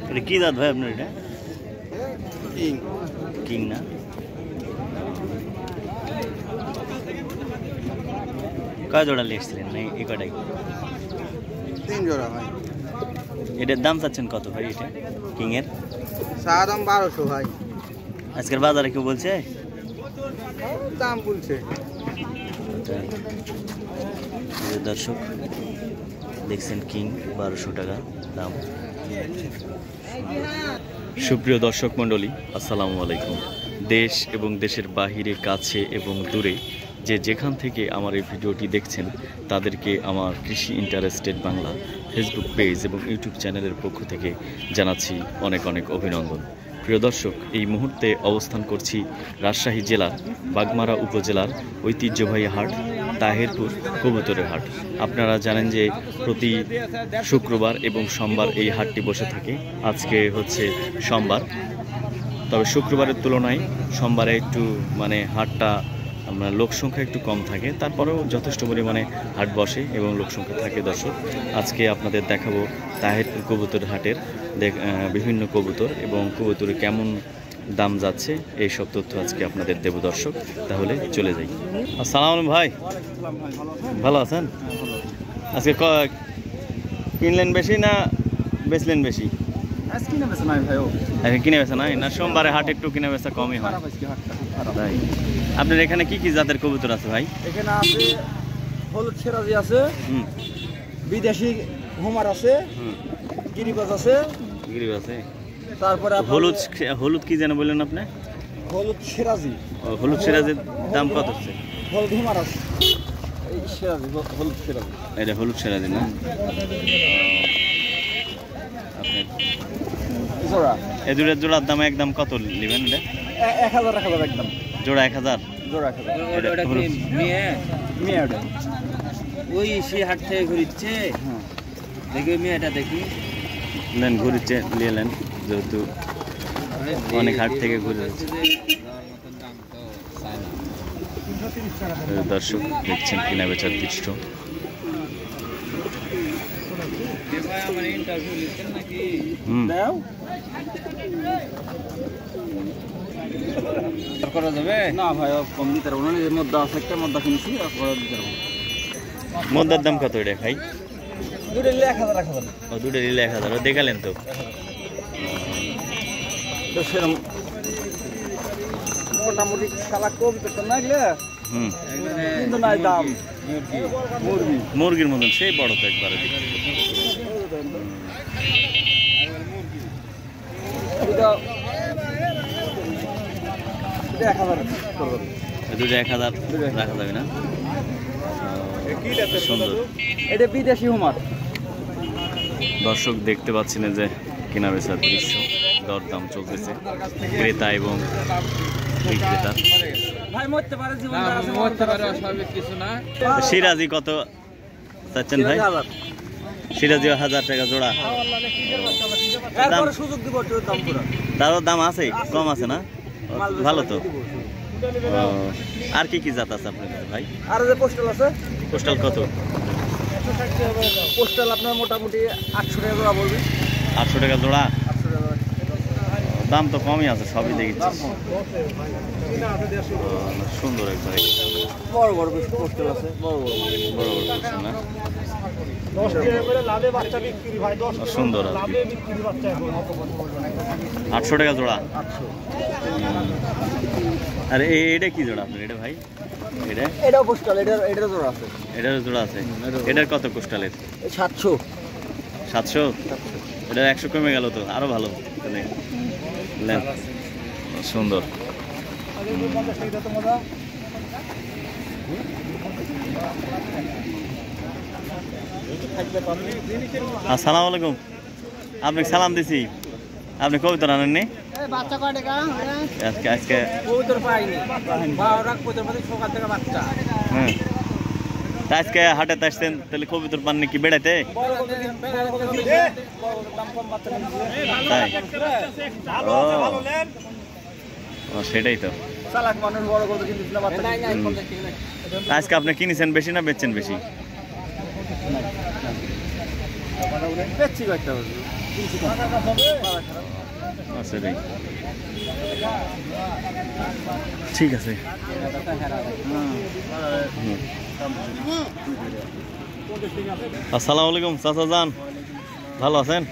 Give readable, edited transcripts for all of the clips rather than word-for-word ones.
এটা কি জাত ভাই আপনার? এটা কিং কিং না? কয় জোড়া নিয়ে এসেছিলেন? না এই কটাই? 3 জোড়া ভাই। এটার দাম চাচ্ছেন কত ভাই? এটা কিং এর চা দাম 1200 ভাই। আজকের বাজারে কেউ বলছে দাম বলছে? দর্শক দেখছেন কিং 1200 টাকা দাম। সুপ্রিয় দর্শক মণ্ডলী, আসসালামু আলাইকুম। দেশ এবং দেশের বাহিরে, কাছে এবং দূরে যে যেখান থেকে আমার এই ভিডিওটি দেখছেন তাদেরকে আমার কৃষি ইন্টারেস্টেড বাংলা ফেসবুক পেজ এবং ইউটিউব চ্যানেলের পক্ষ থেকে জানাচ্ছি অনেক অনেক অভিনন্দন। প্রিয় দর্শক, এই মুহূর্তে অবস্থান করছি রাজশাহী জেলার বাগমারা উপজেলার ঐতিহ্যবাহী হাট তাহেরপুর কবুতরের হাট। আপনারা জানেন যে প্রতি শুক্রবার এবং সোমবার এই হাটটি বসে থাকে। আজকে হচ্ছে সোমবার, তবে শুক্রবারের তুলনায় সোমবারে একটু হাটটা লোক সংখ্যা একটু কম থাকে, তারপরেও যথেষ্ট পরিমাণে হাট বসে এবং লোক সংখ্যা থাকে। দর্শক, আজকে আপনাদের দেখাবো তাহেরপুর কবুতর হাটের বিভিন্ন কবুতর এবং কবুতরে কেমন দাম যাচ্ছে এই সব তথ্য আজকে আপনাদের দেব। দর্শক, তাহলে চলে যাই। আসসালামু আলাইকুম ভাই, ভালো আছেন? আজকে কিনলেন বেশি না বেচলেন বেশি? কিনে বেচা নাই ভাই। আজকে কিনে বেচা নাই না? সোমবারে হাট একটু কিনে বেচা কমই হয়। তাই আপনার এখানে কি কি জাতের কবুতর আছে ভাই? এখানে আছে হলুদ সিরাজি আছে, বিদেশি হোমার আছে, গিরিবাজ আছে। গিরিবাজ আছে, তারপরে হলুদ কি যেন বললেন আপনি? হলুদ সিরাজি। হলুদ সিরাজের দাম কত হচ্ছে? হলুদ হোমার আছে, এই সিরাজি হলুদ সিরাজি। এটা হলুদ সিরাজি না? জোড়া এই দুটোর জোড়ার দাম একদম কত নেবেন? এটা 1000 একদম জোড়া 1000। জোড়া 1000। মেয়ে ওটা ওই সে হাট থেকে ঘুরিচ্ছে। দেখি মেয়েটা দেখি নেন, ঘুরিচ্ছে নিয়ে নেন, যেহেতু অনেক হাট থেকে ঘুরে যাচ্ছে। দর্শক দেখছেন কিনা বেচার দৃশ্য। করা যাবে না ভাই, কম দিতে পারবো না। এর মধ্যে আছে একটা মধ্যে কিনছি, দিতে পারবো। মদ্দার দাম কত এটা ভাই? দুটো নিলে 1000। ও দুটো নিলে 1000। ও দেখালেন তো সেরকম মোটামুটি কালা কম তো না গেলে। কিন্তু নাই দাম। মুরগির মতন সেই বড় তো একবারে। দুটো 1000 রাখা যাবে না? সুন্দর। এটা বিদেশি হোমার। দর্শক দেখতে পাচ্ছেন যে কেনা বেচার দৃশ্য, দরদাম চলতেছে ক্রেতা এবং বিক্রেতা। সিরাজি কত চাচ্ছেন ভাই? সিরাজি 1000 টাকা জোড়া। তারও দাম আছে, কম আছে না? ভালো তো। আর কি কি জাত আছে আপনার কাছে ভাই? আর যে পোস্টাল আছে। পোস্টাল কত? পোস্টাল আপনার মোটামুটি 800 টাকা জোড়া পড়বে। 800 টাকা জোড়া? 800 টাকা। দাম তো কমই আছে, সবই দেখছি। সুন্দর একবারে বড় বড় পোস্টাল আছে, বড় বড় পোস্টাল না? সুন্দর। 800 টাকা জোড়া। আর এটা কি জোড়া আপনার? এটা ভাই এটাও পোস্টাল। এটার জোড়া আছে। এটার জোড়া আছে। এটার কত পোস্টালের? 700। 700? এটা 100 কমে গেল তো, আরো ভালো। সুন্দর। আসসালামু আলাইকুম। আপনাকে সালাম দিছি। আপনি কবিতা আনেননি? আজকে আজকে হাটে আসছেন, তাহলে কবিতর পাননি কি বেড়াইতে? সেটাই তো। আজকে আপনি কিনেছেন বেশি না বেচছেন বেশি? আচ্ছা রে, ঠিক আছে। আসসালামু আলাইকুম চাচা যান, ভালো আছেন?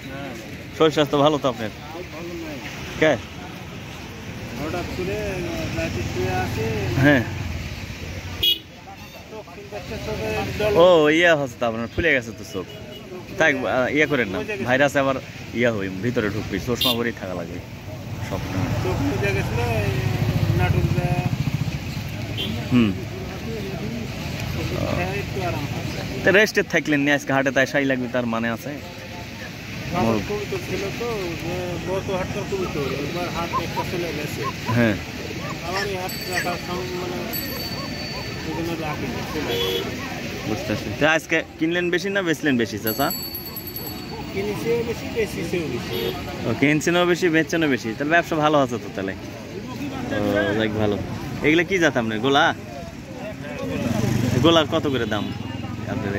শরীর স্বাস্থ্য ভালো তো আপনার? কে? হ্যাঁ, ও ইয়া হচ্ছে তো আপনার, ফুলে গেছে তো চোখ। তাই ইয়ে করেন না, ভাইরাস আবার ইয়া হই ভিতরে ঢুকবি, চশমা পরেই থাকা লাগবে সবসময়। হুম, রেস্টে থাকলেন নি আজকে হাটে, তাই সাই লাগবে তার মানে আছে? হ্যাঁ, বুঝতেছি। তো আজকে কিনলেন বেশি না বেচলেন বেশি চাচা? কিনছেনও বেশি, বেচছেনও বেশি, তাহলে ব্যবসা ভালো আছে তো তাহলে। লাইক ভালো। এগুলো কি জাত আপনার? গোলা? গোলার কত করে দাম আপনার?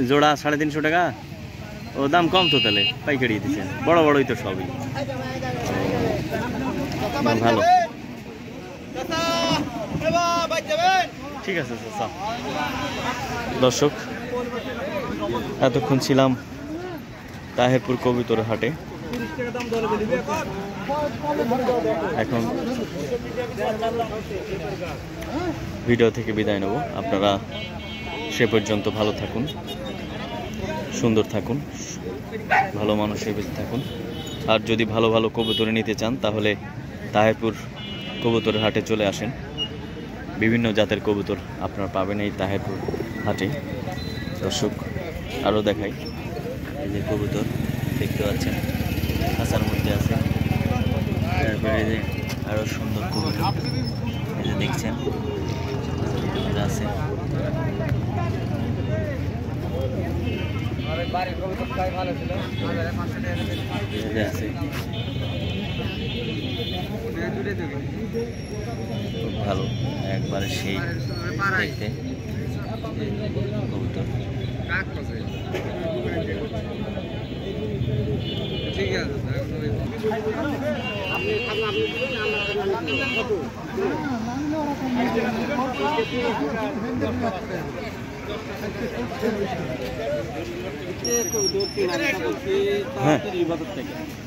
জোড়া 350 টাকা? ও দাম কম তো তাহলে, পাইকারি দিচ্ছেন। বড় বড়ই তো সবই ভালো। ঠিক আছে চাচা। দর্শক, এতক্ষণ ছিলাম তাহেরপুর কবুতর হাটে। এখন ভিডিও থেকে বিদায় নেব। আপনারা সে পর্যন্ত ভালো থাকুন, সুন্দর থাকুন, ভালো মানুষের বেঁচে থাকুন। আর যদি ভালো ভালো কবুতর নিতে চান তাহলে তাহেরপুর কবুতরের হাটে চলে আসেন। বিভিন্ন জাতের কবুতর আপনারা পাবেন এই তাহেরপুর হাটে। দর্শক, আরও দেখাই, এই যে কবুতর দেখতে পাচ্ছেন খাঁচার মধ্যে আছে। তারপরে এই যে আরও সুন্দর কবুতর, এই যে দেখছেন আছে। খুব ভালো, একবারে সেই দেখতে কবুতর। ঠিক আছে,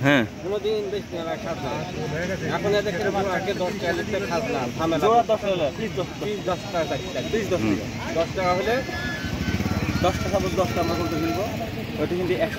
হ্যাঁ, এখন এদের 10 টাকা হলে 10 টাকা 10টা আমরা করতে ফেলবো, ওইটা কিন্তু 100